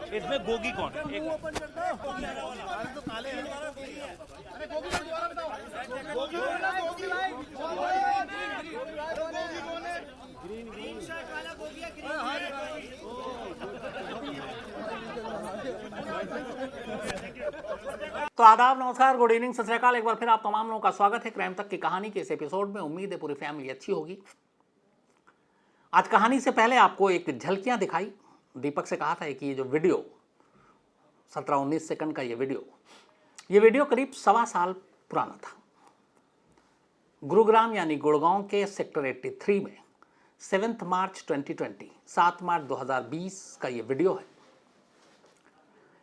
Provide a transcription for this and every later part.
इसमें गोगी कौन है? तो आदाब, नमस्कार, गुड इवनिंग, सत श्री अकाल। एक बार फिर आप तमाम लोगों का स्वागत है क्राइम तक की कहानी के इस एपिसोड में। उम्मीद है पूरी फैमिली अच्छी होगी। आज कहानी से पहले आपको एक झलकियां दिखाई। दीपक से कहा था कि ये जो वीडियो 17-19 सेकंड का ये वीडियो करीब 1.25 साल पुराना था। गुरुग्राम यानी गुड़गांव के सेक्टर 83 में 7 मार्च 2020 7 मार्च 2020 का ये वीडियो है।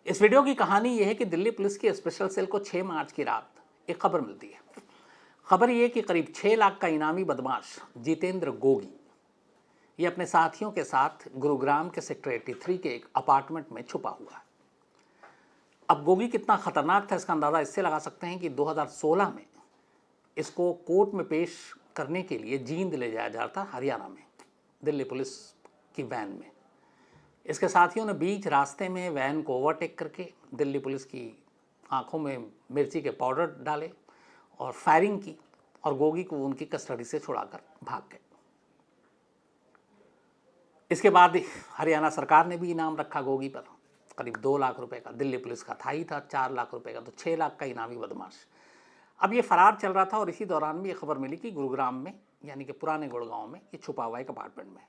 इस वीडियो की कहानी यह है कि दिल्ली पुलिस की स्पेशल सेल को 6 मार्च की रात एक खबर मिलती है। खबर यह कि करीब 6 लाख का इनामी बदमाश जितेंद्र गोगी ये अपने साथियों के साथ गुरुग्राम के सेक्टर 83 के एक अपार्टमेंट में छुपा हुआ है। अब गोगी कितना खतरनाक था इसका अंदाज़ा इससे लगा सकते हैं कि 2016 में इसको कोर्ट में पेश करने के लिए जींद ले जाया जाता हरियाणा में दिल्ली पुलिस की वैन में। इसके साथियों ने बीच रास्ते में वैन को ओवरटेक करके दिल्ली पुलिस की आंखों में मिर्ची के पाउडर डाले और फायरिंग की और गोगी को उनकी कस्टडी से छुड़ाकर भाग गए। इसके बाद हरियाणा सरकार ने भी इनाम रखा गोगी पर, करीब 2 लाख रुपए का। दिल्ली पुलिस का था ही था 4 लाख रुपए का, तो 6 लाख का इनामी बदमाश अब ये फरार चल रहा था। और इसी दौरान भी ये खबर मिली कि गुरुग्राम में यानी कि पुराने गुड़गांव में ये छुपा हुआ एक अपार्टमेंट में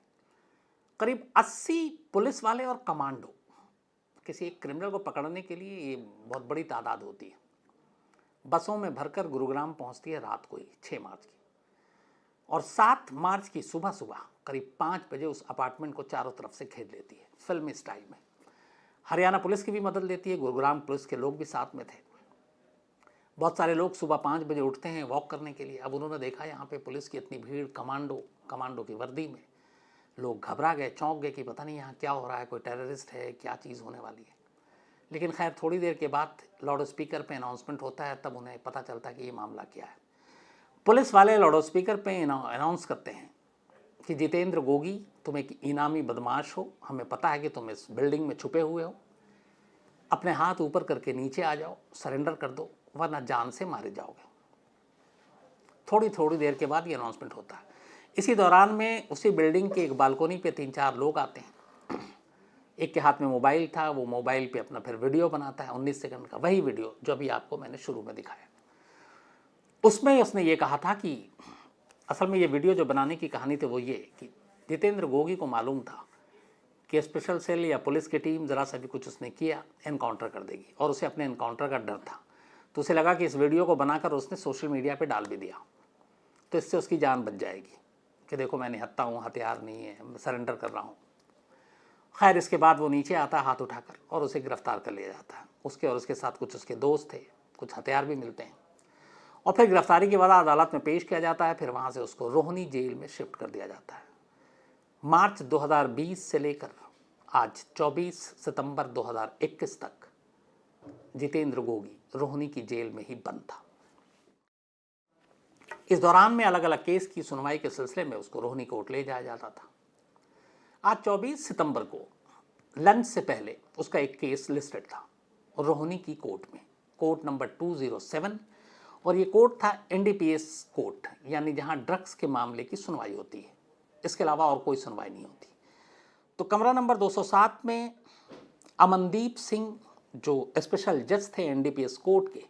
करीब 80 पुलिस वाले और कमांडो। किसी एक क्रिमिनल को पकड़ने के लिए ये बहुत बड़ी तादाद होती है। बसों में भरकर गुरुग्राम पहुंचती है रात को ही 6 मार्च की, और 7 मार्च की सुबह सुबह करीब 5 बजे उस अपार्टमेंट को चारों तरफ से घेर लेती है फिल्मी स्टाइल में। हरियाणा पुलिस की भी मदद लेती है, गुरुग्राम पुलिस के लोग भी साथ में थे। बहुत सारे लोग सुबह 5 बजे उठते हैं वॉक करने के लिए। अब उन्होंने देखा यहाँ पे पुलिस की इतनी भीड़, कमांडो की वर्दी में। लोग घबरा गए, चौंक गए कि पता नहीं यहाँ क्या हो रहा है, कोई टेररिस्ट है, क्या चीज़ होने वाली है। लेकिन खैर थोड़ी देर के बाद लाउड स्पीकर पे अनाउंसमेंट होता है, तब उन्हें पता चलता है कि ये मामला क्या है। पुलिस वाले लाउड स्पीकर पे अनाउंस करते हैं कि जितेंद्र गोगी तुम एक इनामी बदमाश हो, हमें पता है कि तुम इस बिल्डिंग में छुपे हुए हो, अपने हाथ ऊपर करके नीचे आ जाओ, सरेंडर कर दो, वरना जान से मारे जाओगे। थोड़ी देर के बाद ये अनाउंसमेंट होता है। इसी दौरान में उसी बिल्डिंग के एक बालकोनी पे 3-4 लोग आते हैं। एक के हाथ में मोबाइल था, वो मोबाइल पे अपना फिर वीडियो बनाता है 19 सेकंड का, वही वीडियो जो अभी आपको मैंने शुरू में दिखाया। उसमें उसने ये कहा था कि असल में ये वीडियो जो बनाने की कहानी थी वो ये कि जितेंद्र गोगी को मालूम था कि स्पेशल सेल या पुलिस की टीम ज़रा सा भी कुछ उसने किया एनकाउंटर कर देगी, और उसे अपने एनकाउंटर का डर था। तो उसे लगा कि इस वीडियो को बनाकर उसने सोशल मीडिया पे डाल भी दिया तो इससे उसकी जान बच जाएगी कि देखो मैं निहत्था हूँ, हथियार नहीं है, मैं सरेंडर कर रहा हूँ। खैर इसके बाद वो नीचे आता है हाथ उठाकर और उसे गिरफ्तार कर लिया जाता है। उसके और उसके साथ कुछ उसके दोस्त थे, कुछ हथियार भी मिलते हैं, और फिर गिरफ्तारी के बाद अदालत में पेश किया जाता है। फिर वहाँ से उसको रोहिणी जेल में शिफ्ट कर दिया जाता है। मार्च 2020 से लेकर आज 24 सितंबर 2021 तक जितेंद्र गोगी रोहिणी की जेल में ही बंद था। इस दौरान में अलग अलग केस की सुनवाई के सिलसिले में उसको रोहिणी कोर्ट ले जाया जाता था। आज 24 सितंबर को लंच से पहले उसका एक केस लिस्टेड था रोहिणी की कोर्ट में, कोर्ट नंबर 207, और ये कोर्ट था NDPS कोर्ट, यानी जहां ड्रग्स के मामले की सुनवाई होती है। इसके अलावा और कोई सुनवाई नहीं होती। तो कमरा नंबर 207 में अमनदीप सिंह जो स्पेशल जज थे NDPS कोर्ट के,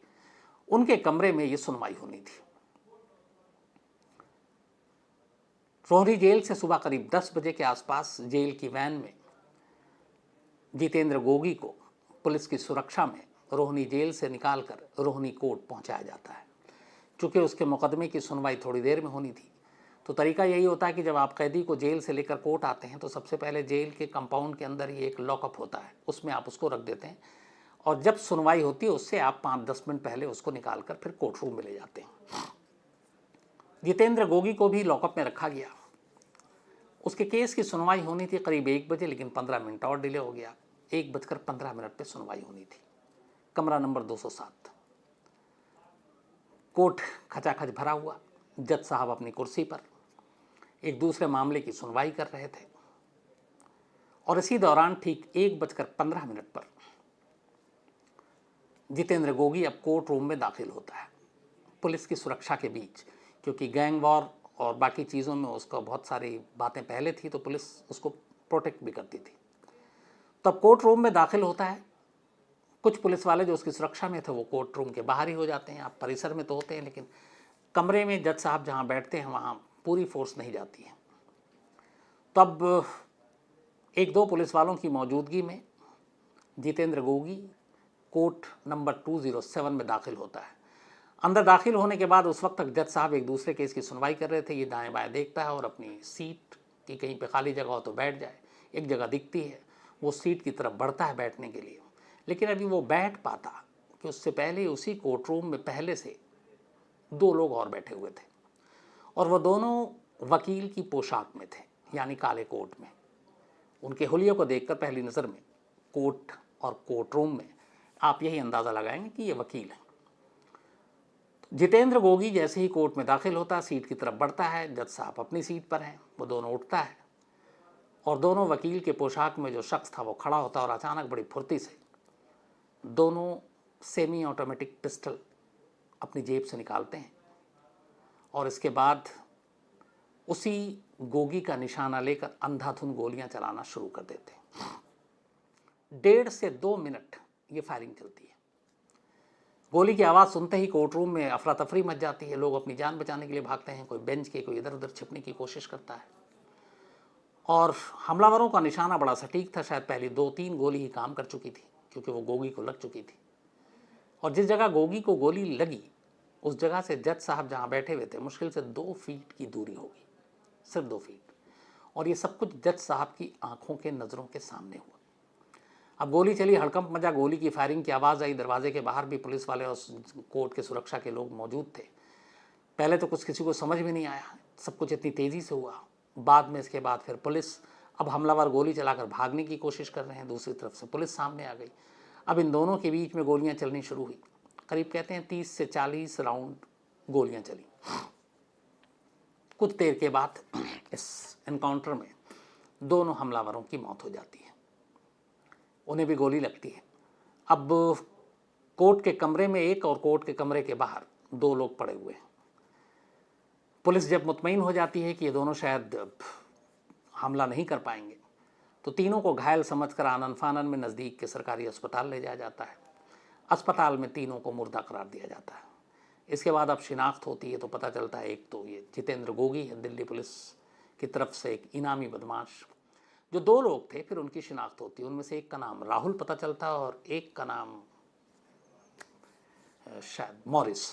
उनके कमरे में ये सुनवाई होनी थी। रोहिणी जेल से सुबह करीब 10 बजे के आसपास जेल की वैन में जितेंद्र गोगी को पुलिस की सुरक्षा में रोहिणी जेल से निकालकर रोहिणी कोर्ट पहुंचाया जाता है। चूँकि उसके मुकदमे की सुनवाई थोड़ी देर में होनी थी, तो तरीका यही होता है कि जब आप कैदी को जेल से लेकर कोर्ट आते हैं तो सबसे पहले जेल के कंपाउंड के अंदर ही एक लॉकअप होता है, उसमें आप उसको रख देते हैं, और जब सुनवाई होती है उससे आप 5-10 मिनट पहले उसको निकाल कर फिर कोर्ट रूम में ले जाते हैं। जितेंद्र गोगी को भी लॉकअप में रखा गया। उसके केस की सुनवाई होनी थी करीब 1 बजे, लेकिन 15 मिनट और डिले हो गया। 1:15 पे सुनवाई होनी थी। कमरा नंबर 207। कोर्ट खचाखच भरा हुआ, जज साहब अपनी कुर्सी पर, एक दूसरे मामले की सुनवाई कर रहे थे और इसी दौरान ठीक 1:15 पर जितेंद्र गोगी अब कोर्ट रूम में दाखिल होता है पुलिस की सुरक्षा के बीच, क्योंकि गैंग वॉर और बाकी चीज़ों में उसका बहुत सारी बातें पहले थी तो पुलिस उसको प्रोटेक्ट भी करती थी। तब कोर्ट रूम में दाखिल होता है। कुछ पुलिस वाले जो उसकी सुरक्षा में थे वो कोर्ट रूम के बाहर ही हो जाते हैं। आप परिसर में तो होते हैं, लेकिन कमरे में जज साहब जहाँ बैठते हैं वहाँ पूरी फोर्स नहीं जाती है। तब एक दो पुलिस वालों की मौजूदगी में जितेंद्र गोगी कोर्ट नंबर 207 में दाखिल होता है। अंदर दाखिल होने के बाद उस वक्त तक जज साहब एक दूसरे केस की सुनवाई कर रहे थे। ये दाएं बाएं देखता है और अपनी सीट की कहीं पे खाली जगह हो तो बैठ जाए। एक जगह दिखती है, वो सीट की तरफ बढ़ता है बैठने के लिए, लेकिन अभी वो बैठ पाता कि उससे पहले उसी कोर्ट रूम में पहले से 2 लोग और बैठे हुए थे और वो दोनों वकील की पोशाक में थे, यानी काले कोट में। उनके हुलियों को देखकर पहली नज़र में कोर्ट और कोर्ट रूम में आप यही अंदाज़ा लगाएंगे कि ये वकील हैं। जितेंद्र गोगी जैसे ही कोर्ट में दाखिल होता है, सीट की तरफ बढ़ता है, जज साहब अपनी सीट पर हैं, वो दोनों उठता है और दोनों वकील के पोशाक में जो शख्स था वो खड़ा होता है और अचानक बड़ी फुर्ती से दोनों सेमी ऑटोमेटिक पिस्टल अपनी जेब से निकालते हैं और इसके बाद उसी गोगी का निशाना लेकर अंधाधुंध गोलियां चलाना शुरू कर देते हैं। 1.5 से 2 मिनट ये फायरिंग चलती है। गोली की आवाज़ सुनते ही कोर्ट रूम में अफरा तफरी मच जाती है। लोग अपनी जान बचाने के लिए भागते हैं, कोई बेंच के, कोई इधर उधर छिपने की कोशिश करता है और हमलावरों का निशाना बड़ा सटीक था। शायद पहली 2-3 गोली ही काम कर चुकी थी क्योंकि वो गोगी को लग चुकी थी और जिस जगह गोगी को गोली लगी उस जगह से जज साहब जहाँ बैठे हुए थे मुश्किल से 2 फीट की दूरी होगी, सिर्फ 2 फीट, और ये सब कुछ जज साहब की आंखों के नज़रों के सामने हुआ। अब गोली चली, हड़कंप मचा, गोली की फायरिंग की आवाज़ आई। दरवाजे के बाहर भी पुलिस वाले और कोर्ट के सुरक्षा के लोग मौजूद थे। पहले तो कुछ किसी को समझ में नहीं आया, सब कुछ इतनी तेज़ी से हुआ। बाद में इसके बाद फिर पुलिस, अब हमलावर गोली चलाकर भागने की कोशिश कर रहे हैं, दूसरी तरफ से पुलिस सामने आ गई। अब इन दोनों के बीच में गोलियां चलनी शुरू हुई। करीब कहते हैं 30 से 40 राउंड गोलियां चली। कुछ देर के बाद इस एनकाउंटर में दोनों हमलावरों की मौत हो जाती है, उन्हें भी गोली लगती है। अब कोर्ट के कमरे में एक और कोर्ट के कमरे के बाहर 2 लोग पड़े हुए हैं। पुलिस जब मुतमईन हो जाती है कि ये दोनों शायद हमला नहीं कर पाएंगे तो तीनों को घायल समझकर आनन फानन में नज़दीक के सरकारी अस्पताल ले जाया जाता है। अस्पताल में तीनों को मुर्दा करार दिया जाता है। इसके बाद अब शिनाख्त होती है तो पता चलता है एक तो ये जितेंद्र गोगी है, दिल्ली पुलिस की तरफ से एक इनामी बदमाश। जो 2 लोग थे फिर उनकी शिनाख्त होती है, उनमें से एक का नाम राहुल पता चलता है और एक का नाम शायद मॉरिस।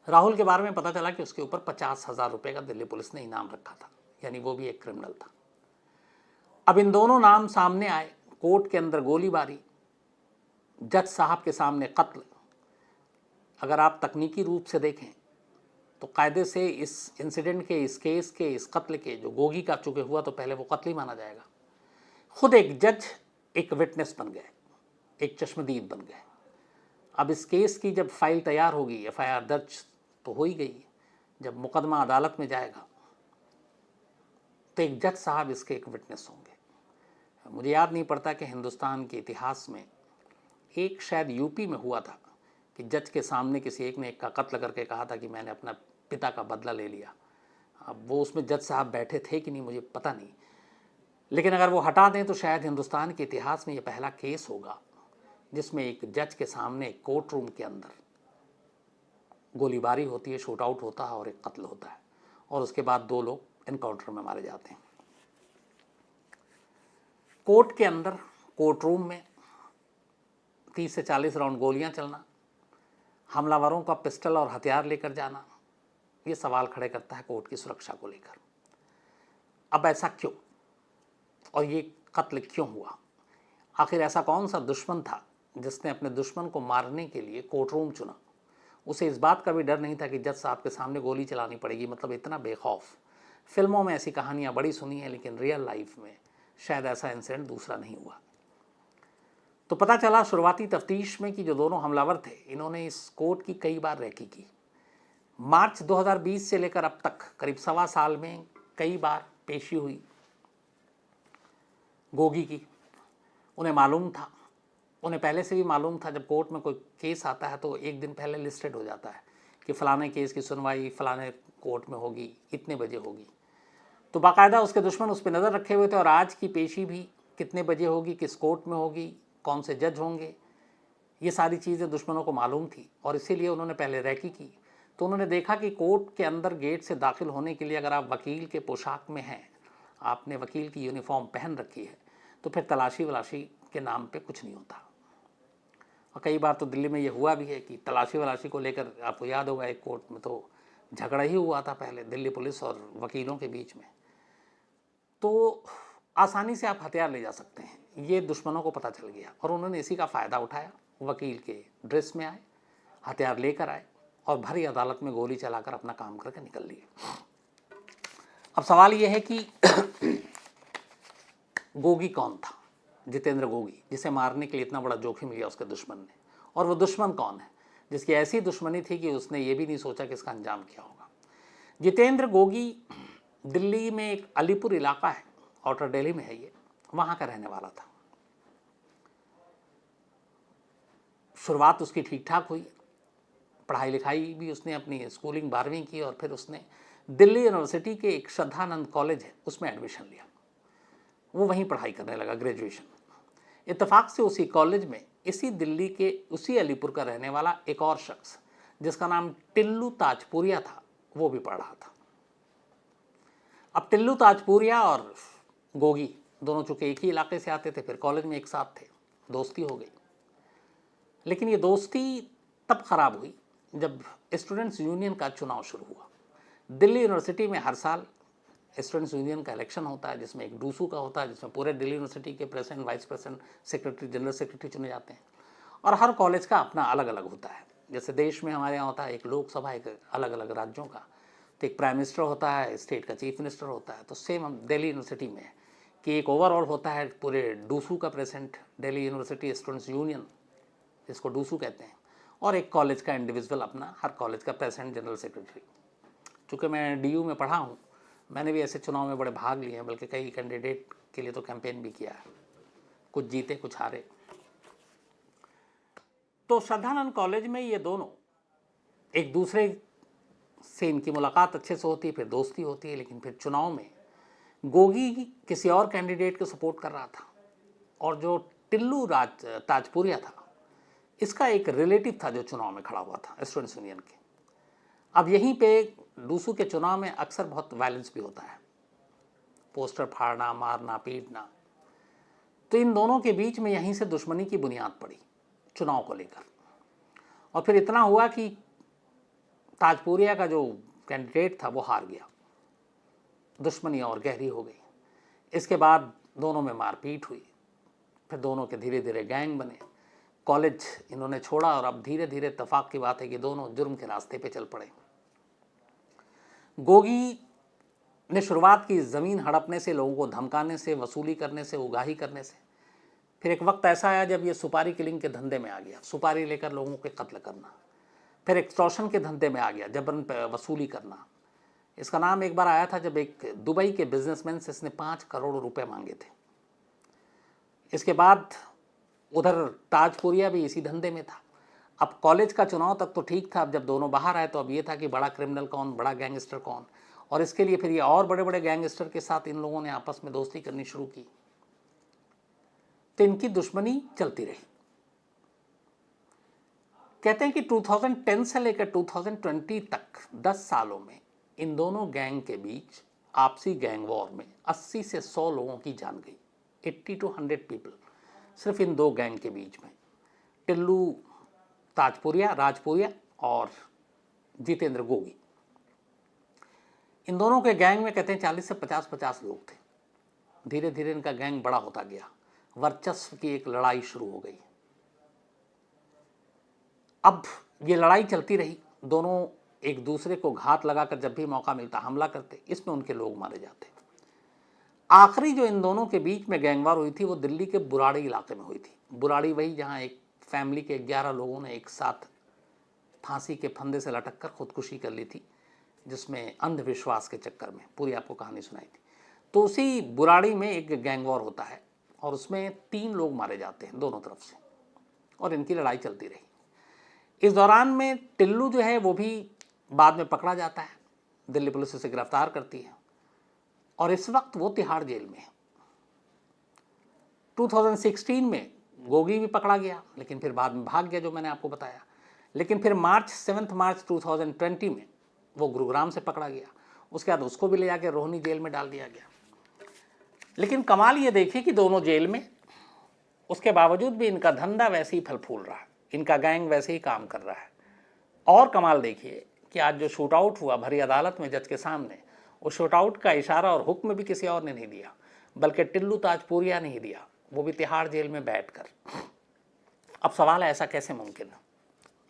राहुल के बारे में पता चला कि उसके ऊपर 50,000 रुपये का दिल्ली पुलिस ने इनाम रखा था, यानी वो भी एक क्रिमिनल था। अब इन दोनों नाम सामने आए, कोर्ट के अंदर गोलीबारी, जज साहब के सामने कत्ल। अगर आप तकनीकी रूप से देखें तो कायदे से इस इंसिडेंट के, इस केस के, इस कत्ल के, जो गोगी का चूंकि हुआ तो पहले वो कत्ल ही माना जाएगा। खुद एक जज एक विटनेस बन गए, एक चश्मदीद बन गए। अब इस केस की जब फाइल तैयार होगी, एफआईआर दर्ज तो हो ही गई, जब मुकदमा अदालत में जाएगा तो एक जज साहब इसके एक विटनेस होंगे। मुझे याद नहीं पड़ता कि हिंदुस्तान के इतिहास में एक शायद यूपी में हुआ था कि जज के सामने किसी एक ने एक का कत्ल करके कहा था कि मैंने अपना पिता का बदला ले लिया। अब वो उसमें जज साहब बैठे थे कि नहीं मुझे पता नहीं, लेकिन अगर वो हटा दें तो शायद हिंदुस्तान के इतिहास में ये पहला केस होगा जिसमें एक जज के सामने कोर्ट रूम के अंदर गोलीबारी होती है, शूट आउट होता है और एक कत्ल होता है और उसके बाद 2 लोग एनकाउंटर में मारे जाते हैं। कोर्ट के अंदर, कोर्ट रूम में 30 से 40 राउंड गोलियां चलना, हमलावरों का पिस्टल और हथियार लेकर जाना, ये सवाल खड़े करता है कोर्ट की सुरक्षा को लेकर। अब ऐसा क्यों और ये कत्ल क्यों हुआ? आखिर ऐसा कौन सा दुश्मन था जिसने अपने दुश्मन को मारने के लिए कोर्ट रूम चुना? उसे इस बात का भी डर नहीं था कि जज साहब के सामने गोली चलानी पड़ेगी, मतलब इतना बेखौफ। फिल्मों में ऐसी कहानियाँ बड़ी सुनी हैं, लेकिन रियल लाइफ में शायद ऐसा इंसिडेंट दूसरा नहीं हुआ। तो पता चला शुरुआती तफ्तीश में कि जो दोनों हमलावर थे इन्होंने इस कोर्ट की कई बार रैकी की। मार्च 2020 से लेकर अब तक करीब सवा साल में कई बार पेशी हुई गोगी की। उन्हें मालूम था, उन्हें पहले से भी मालूम था, जब कोर्ट में कोई केस आता है तो एक दिन पहले लिस्टेड हो जाता है कि फ़लाने केस की सुनवाई फ़लाने कोर्ट में होगी, इतने बजे होगी। तो बाकायदा उसके दुश्मन उस पर नज़र रखे हुए थे और आज की पेशी भी कितने बजे होगी, किस कोर्ट में होगी, कौन से जज होंगे, ये सारी चीज़ें दुश्मनों को मालूम थी और इसीलिए उन्होंने पहले रैकी की। तो उन्होंने देखा कि कोर्ट के अंदर गेट से दाखिल होने के लिए अगर आप वकील के पोशाक में हैं, आपने वकील की यूनिफॉर्म पहन रखी है, तो फिर तलाशी वलाशी के नाम पे कुछ नहीं होता। और कई बार तो दिल्ली में ये हुआ भी है कि तलाशी वलाशी को लेकर, आपको याद होगा एक कोर्ट में तो झगड़ा ही हुआ था पहले दिल्ली पुलिस और वकीलों के बीच में। तो आसानी से आप हथियार ले जा सकते हैं, ये दुश्मनों को पता चल गया और उन्होंने इसी का फ़ायदा उठाया। वकील के ड्रेस में आए, हथियार लेकर आए और भरी अदालत में गोली चलाकर अपना काम करके निकल लिए। अब सवाल यह है कि गोगी कौन था, जितेंद्र गोगी, जिसे मारने के लिए इतना बड़ा जोखिम लिया उसके दुश्मन ने, और वो दुश्मन कौन है जिसकी ऐसी दुश्मनी थी कि उसने ये भी नहीं सोचा कि इसका अंजाम क्या होगा। जितेंद्र गोगी दिल्ली में एक अलीपुर इलाका है, आउटर दिल्ली में है, ये वहाँ का रहने वाला था। शुरुआत उसकी ठीक ठाक हुई, पढ़ाई लिखाई भी उसने अपनी स्कूलिंग 12वीं की और फिर उसने दिल्ली यूनिवर्सिटी के एक श्रद्धानंद कॉलेज है उसमें एडमिशन लिया। वो वहीं पढ़ाई करने लगा, ग्रेजुएशन। इत्तेफाक से उसी कॉलेज में इसी दिल्ली के उसी अलीपुर का रहने वाला एक और शख्स जिसका नाम टिल्लू ताजपुरिया था, वो भी पढ़ रहा था। अब टिल्लू ताजपुरिया और गोगी दोनों चूंकि एक ही इलाके से आते थे, फिर कॉलेज में एक साथ थे, दोस्ती हो गई। लेकिन ये दोस्ती तब ख़राब हुई जब स्टूडेंट्स यूनियन का चुनाव शुरू हुआ। दिल्ली यूनिवर्सिटी में हर साल स्टूडेंट्स यूनियन का इलेक्शन होता है, जिसमें एक डूसू का होता है, जिसमें पूरे दिल्ली यूनिवर्सिटी के president, vice president, secretary, general secretary चुने जाते हैं। और हर कॉलेज का अपना अलग अलग होता है। जैसे देश में हमारे यहाँ होता है एक लोकसभा, एक अलग अलग राज्यों का, तो एक प्राइम मिनिस्टर होता है, स्टेट का चीफ मिनिस्टर होता है। तो सेम हम दिल्ली यूनिवर्सिटी में है कि एक ओवरऑल होता है पूरे डूसू का president, Delhi university students union जिसको डूसू कहते हैं, और एक कॉलेज का इंडिविजुअल अपना, हर कॉलेज का प्रेसिडेंट, जनरल सेक्रेटरी। चूँकि मैं DU में पढ़ा हूँ, मैंने भी ऐसे चुनाव में बड़े भाग लिए हैं, बल्कि कई कैंडिडेट के लिए तो कैंपेन भी किया है, कुछ जीते कुछ हारे। तो श्रद्धानंद कॉलेज में ये दोनों एक दूसरे से, इनकी मुलाकात अच्छे से होती है, फिर दोस्ती होती है। लेकिन फिर चुनाव में गोगी किसी और कैंडिडेट को सपोर्ट कर रहा था और जो टिल्लू ताजपुरिया था, इसका एक रिलेटिव था जो चुनाव में खड़ा हुआ था स्टूडेंट्स यूनियन के। अब यहीं पे डूसू के चुनाव में अक्सर बहुत वायलेंस भी होता है, पोस्टर फाड़ना, मारना, पीटना। तो इन दोनों के बीच में यहीं से दुश्मनी की बुनियाद पड़ी चुनाव को लेकर। और फिर इतना हुआ कि ताजपुरिया का जो कैंडिडेट था वो हार गया, दुश्मनी और गहरी हो गई। इसके बाद दोनों में मारपीट हुई, फिर दोनों के धीरे धीरे गैंग बने, कॉलेज इन्होंने छोड़ा और अब धीरे धीरे इत्तेफाक की बात है कि दोनों जुर्म के रास्ते पे चल पड़े। गोगी ने शुरुआत की ज़मीन हड़पने से, लोगों को धमकाने से, वसूली करने से, उगाही करने से। फिर एक वक्त ऐसा आया जब ये सुपारी किलिंग के धंधे में आ गया, सुपारी लेकर लोगों के कत्ल करना। फिर एक्सटॉर्शन के धंधे में आ गया, जबरन वसूली करना। इसका नाम एक बार आया था जब एक दुबई के बिजनेसमैन से इसने 5 करोड़ रुपए मांगे थे। इसके बाद उधर ताजपुरिया भी इसी धंधे में था। अब कॉलेज का चुनाव तक तो ठीक था, अब जब दोनों बाहर आए तो अब ये था कि बड़ा क्रिमिनल कौन, बड़ा गैंगस्टर कौन। और इसके लिए फिर ये और बड़े बड़े गैंगस्टर के साथ इन लोगों ने आपस में दोस्ती करनी शुरू की। तो इनकी दुश्मनी चलती रही। कहते हैं कि 2010 से लेकर 2020 तक 10 सालों में इन दोनों गैंग के बीच आपसी गैंग वॉर में 80 से 100 लोगों की जान गई। 80 to 100 पीपल सिर्फ इन दो गैंग के बीच में, टिल्लू राजपुरिया और जितेंद्र गोगी। इन दोनों के गैंग में कहते हैं 40 से 50 लोग थे। धीरे धीरे इनका गैंग बड़ा होता गया, वर्चस्व की एक लड़ाई शुरू हो गई। अब ये लड़ाई चलती रही, दोनों एक दूसरे को घात लगाकर जब भी मौका मिलता हमला करते, इसमें उनके लोग मारे जाते। आखिरी जो इन दोनों के बीच में गैंगवार हुई थी वो दिल्ली के बुराड़ी इलाके में हुई थी। बुराड़ी वही जहाँ एक फैमिली के 11 लोगों ने एक साथ फांसी के फंदे से लटक कर खुदकुशी कर ली थी, जिसमें अंधविश्वास के चक्कर में पूरी आपको कहानी सुनाई थी। तो उसी बुराड़ी में एक गैंग वॉर होता है और उसमें 3 लोग मारे जाते हैं दोनों तरफ से, और इनकी लड़ाई चलती रही। इस दौरान में टिल्लू जो है वो भी बाद में पकड़ा जाता है, दिल्ली पुलिस उसे गिरफ्तार करती है और इस वक्त वो तिहाड़ जेल में है। 2016 में गोगी भी पकड़ा गया, लेकिन फिर बाद में भाग गया, जो मैंने आपको बताया। लेकिन फिर 7 मार्च 2020 में वो गुरुग्राम से पकड़ा गया। उसके बाद उसको भी ले जाकर रोहिनी जेल में डाल दिया गया। लेकिन कमाल ये देखिए कि दोनों जेल में, उसके बावजूद भी इनका धंधा वैसे ही फल फूल रहा है, इनका गैंग वैसे ही काम कर रहा है। और कमाल देखिए कि आज जो शूट आउट हुआ भरी अदालत में जज के सामने, उस शूट आउट का इशारा और हुक्म भी किसी और ने नहीं दिया, बल्कि टिल्लू ताजपुरिया ने ही दिया, वो भी तिहाड़ जेल में बैठकर। अब सवाल है, ऐसा कैसे मुमकिन है?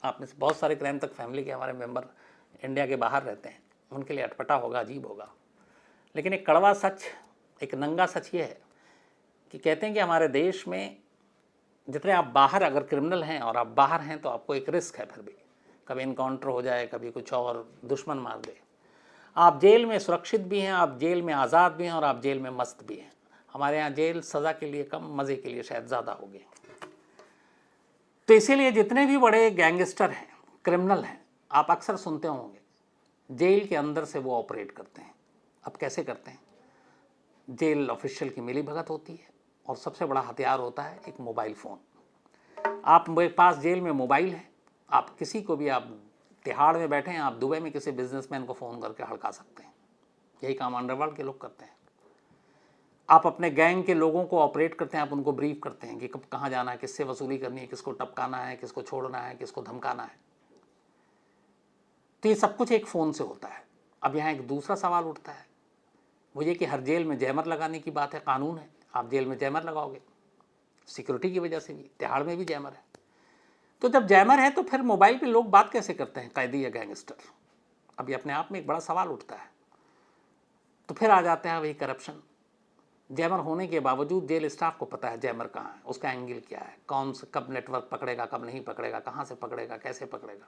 आप में से बहुत सारे क्राइम तक फैमिली के हमारे मेंबर इंडिया के बाहर रहते हैं, उनके लिए अटपटा होगा, अजीब होगा। लेकिन एक कड़वा सच, एक नंगा सच ये है कि कहते हैं कि हमारे देश में जितने आप बाहर अगर क्रिमिनल हैं और आप बाहर हैं तो आपको एक रिस्क है, फिर भी कभी इनकाउंटर हो जाए, कभी कुछ और दुश्मन मार दे। आप जेल में सुरक्षित भी हैं, आप जेल में आज़ाद भी हैं और आप जेल में मस्त भी हैं। हमारे यहाँ जेल सज़ा के लिए कम, मज़े के लिए शायद ज़्यादा हो गए। तो इसीलिए जितने भी बड़े गैंगस्टर हैं, क्रिमिनल हैं, आप अक्सर सुनते होंगे जेल के अंदर से वो ऑपरेट करते हैं। अब कैसे करते हैं? जेल ऑफिशियल की मिलीभगत होती है और सबसे बड़ा हथियार होता है एक मोबाइल फ़ोन। आप मेरे पास जेल में मोबाइल है, आप किसी को भी, आप तिहाड़ में बैठे हैं, आप दुबई में किसी बिजनेसमैन को फ़ोन करके हड़का सकते हैं। यही काम अंडरवर्ल्ड के लोग करते हैं। आप अपने गैंग के लोगों को ऑपरेट करते हैं, आप उनको ब्रीफ करते हैं कि कब कहाँ जाना है, किससे वसूली करनी है, किसको टपकाना है, किसको छोड़ना है, किसको धमकाना है। तो ये सब कुछ एक फ़ोन से होता है। अब यहाँ एक दूसरा सवाल उठता है, वो ये कि हर जेल में जैमर लगाने की बात है, कानून है, आप जेल में जैमर लगाओगे, सिक्योरिटी की वजह से भी। तिहाड़ में भी जैमर है, तो जब जैमर है तो फिर मोबाइल पे लोग बात कैसे करते हैं, कैदी या गैंगस्टर? अब ये अपने आप में एक बड़ा सवाल उठता है। तो फिर आ जाते हैं वही करप्शन। जैमर होने के बावजूद जेल स्टाफ को पता है जैमर कहाँ है, उसका एंगल क्या है, कौन से कब नेटवर्क पकड़ेगा, कब नहीं पकड़ेगा, कहाँ से पकड़ेगा, कैसे पकड़ेगा।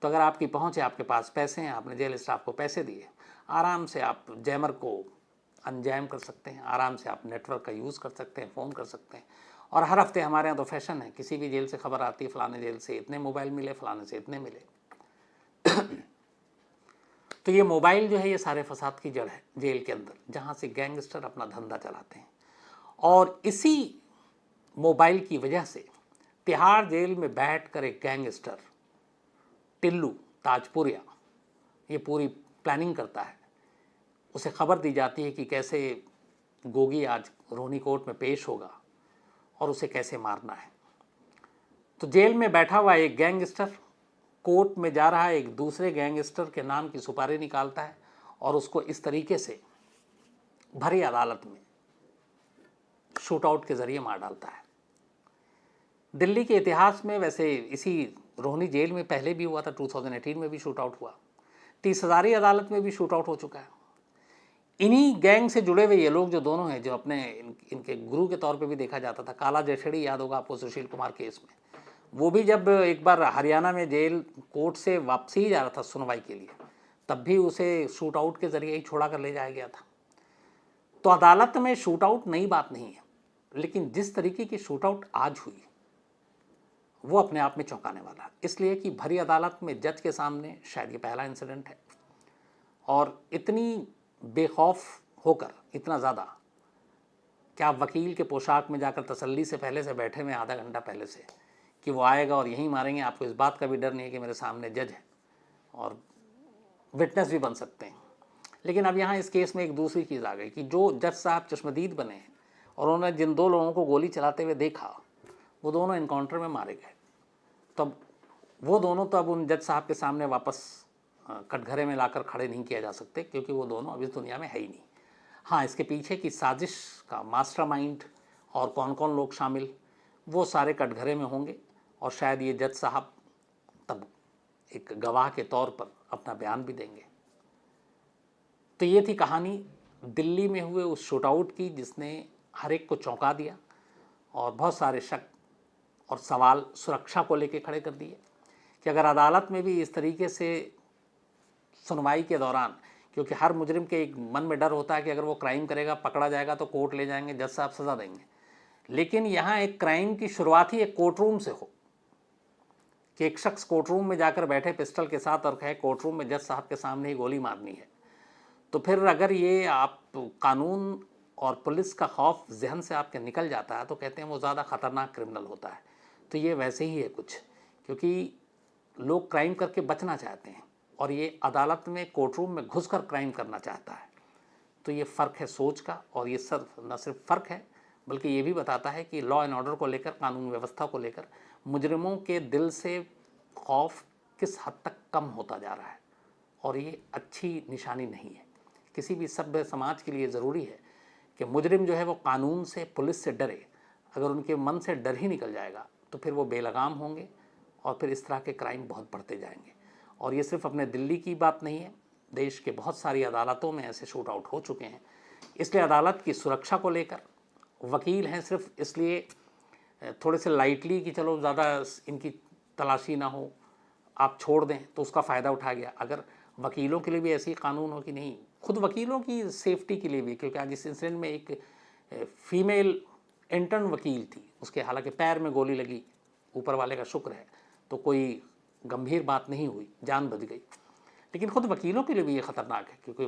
तो अगर आपकी पहुँच है, आपके पास पैसे हैं, आपने जेल स्टाफ को पैसे दिए, आराम से आप जैमर को अनजैम कर सकते हैं, आराम से आप नेटवर्क का यूज़ कर सकते हैं, फ़ोन कर सकते हैं। और हर हफ्ते हमारे यहाँ तो फैशन है, किसी भी जेल से खबर आती है, फ़लाने जेल से इतने मोबाइल मिले, फ़लाने से इतने मिले। तो ये मोबाइल जो है, ये सारे फसाद की जड़ है जेल के अंदर, जहाँ से गैंगस्टर अपना धंधा चलाते हैं। और इसी मोबाइल की वजह से तिहाड़ जेल में बैठ कर एक गैंगस्टर टिल्लू ताजपुरिया ये पूरी प्लानिंग करता है। उसे खबर दी जाती है कि कैसे गोगी आज रोहिनी कोर्ट में पेश होगा और उसे कैसे मारना है। तो जेल में बैठा हुआ एक गैंगस्टर कोर्ट में जा रहा है, एक दूसरे गैंगस्टर के नाम की सुपारी निकालता है और उसको इस तरीके से भरी अदालत में शूट आउट के ज़रिए मार डालता है। दिल्ली के इतिहास में वैसे इसी रोहिनी जेल में पहले भी हुआ था, 2018 में भी शूट आउट हुआ, 30 हज़ारी अदालत में भी शूट आउट हो चुका है। इन्हीं गैंग से जुड़े हुए ये लोग जो दोनों हैं, जो अपने इनके गुरु के तौर पे भी देखा जाता था, काला जठेड़ी याद होगा आपको सुशील कुमार केस में, वो भी जब एक बार हरियाणा में जेल कोर्ट से वापसी ही जा रहा था सुनवाई के लिए, तब भी उसे शूट आउट के ज़रिए ही छोड़ा कर ले जाया गया था। तो अदालत में शूट आउट नई बात नहीं है, लेकिन जिस तरीके की शूट आउट आज हुई वो अपने आप में चौंकाने वाला है। इसलिए कि भरी अदालत में जज के सामने शायद ये पहला इंसिडेंट है, और इतनी बेखौफ होकर, इतना ज़्यादा कि आप वकील के पोशाक में जाकर तसल्ली से पहले से बैठे हुए आधा घंटा पहले से कि वो आएगा और यहीं मारेंगे, आपको इस बात का भी डर नहीं है कि मेरे सामने जज है और विटनेस भी बन सकते हैं। लेकिन अब यहाँ इस केस में एक दूसरी चीज़ आ गई कि जो जज साहब चश्मदीद बने हैं और उन्होंने जिन 2 लोगों को गोली चलाते हुए देखा, वो दोनों इनकाउंटर में मारे गए। तब वो दोनों तो अब उन जज साहब के सामने वापस कटघरे में लाकर खड़े नहीं किया जा सकते, क्योंकि वो दोनों अब इस दुनिया में है ही नहीं। हाँ, इसके पीछे की साजिश का मास्टरमाइंड और कौन कौन लोग शामिल, वो सारे कटघरे में होंगे, और शायद ये जज साहब तब एक गवाह के तौर पर अपना बयान भी देंगे। तो ये थी कहानी दिल्ली में हुए उस शूट आउट की, जिसने हर एक को चौंका दिया और बहुत सारे शक और सवाल सुरक्षा को लेकर खड़े कर दिए कि अगर अदालत में भी इस तरीके से सुनवाई के दौरान, क्योंकि हर मुजरिम के एक मन में डर होता है कि अगर वो क्राइम करेगा, पकड़ा जाएगा तो कोर्ट ले जाएंगे, जज साहब सज़ा देंगे, लेकिन यहाँ एक क्राइम की शुरुआत ही एक कोर्ट रूम से हो कि एक शख्स कोर्ट रूम में जाकर बैठे पिस्टल के साथ और कहे कोर्ट रूम में जज साहब के सामने ही गोली मारनी है, तो फिर अगर ये आप कानून और पुलिस का खौफ जहन से आपके निकल जाता है तो कहते हैं वो ज़्यादा ख़तरनाक क्रिमिनल होता है। तो ये वैसे ही है कुछ, क्योंकि लोग क्राइम करके बचना चाहते हैं और ये अदालत में कोर्ट रूम में घुसकर क्राइम करना चाहता है। तो ये फ़र्क है सोच का, और ये न सिर्फ फ़र्क है बल्कि ये भी बताता है कि लॉ एंड ऑर्डर को लेकर, कानून व्यवस्था को लेकर मुजरिमों के दिल से खौफ किस हद तक कम होता जा रहा है, और ये अच्छी निशानी नहीं है। किसी भी सभ्य समाज के लिए ज़रूरी है कि मुजरिम जो है वो कानून से, पुलिस से डरे। अगर उनके मन से डर ही निकल जाएगा तो फिर वो बेलगाम होंगे और फिर इस तरह के क्राइम बहुत बढ़ते जाएंगे। और ये सिर्फ अपने दिल्ली की बात नहीं है, देश के बहुत सारी अदालतों में ऐसे शूट आउट हो चुके हैं। इसलिए अदालत की सुरक्षा को लेकर वकील हैं सिर्फ इसलिए थोड़े से लाइटली कि चलो ज़्यादा इनकी तलाशी ना हो, आप छोड़ दें, तो उसका फ़ायदा उठा गया। अगर वकीलों के लिए भी ऐसी कानून हो कि नहीं, खुद वकीलों की सेफ्टी के लिए भी, क्योंकि आज इस इंसिडेंट में एक फीमेल इंटर्न वकील थी, उसके हालांकि पैर में गोली लगी, ऊपर वाले का शुक्र है, तो कोई गंभीर बात नहीं हुई, जान बच गई। लेकिन खुद वकीलों के लिए भी ये ख़तरनाक है, क्योंकि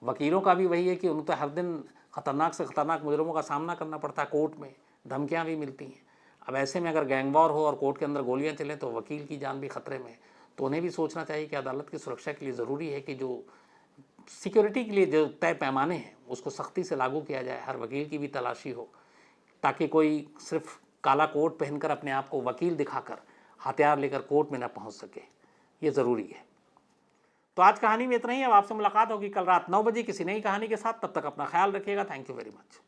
वकीलों का भी वही है कि उन्हें तो हर दिन ख़तरनाक से ख़तरनाक मुजरिमों का सामना करना पड़ता है, कोर्ट में धमकियाँ भी मिलती हैं। अब ऐसे में अगर गैंग वॉर हो और कोर्ट के अंदर गोलियाँ चलें तो वकील की जान भी खतरे में है। तो उन्हें भी सोचना चाहिए कि अदालत की सुरक्षा के लिए ज़रूरी है कि जो सिक्योरिटी के लिए जो तय पैमाने हैं उसको सख्ती से लागू किया जाए, हर वकील की भी तलाशी हो, ताकि कोई सिर्फ काला कोट पहनकर अपने आप को वकील दिखाकर हथियार लेकर कोर्ट में न पहुंच सके। ये ज़रूरी है। तो आज कहानी में इतना ही। अब आपसे मुलाकात होगी कल रात 9 बजे किसी नई कहानी के साथ। तब तक अपना ख्याल रखिएगा। Thank you very much.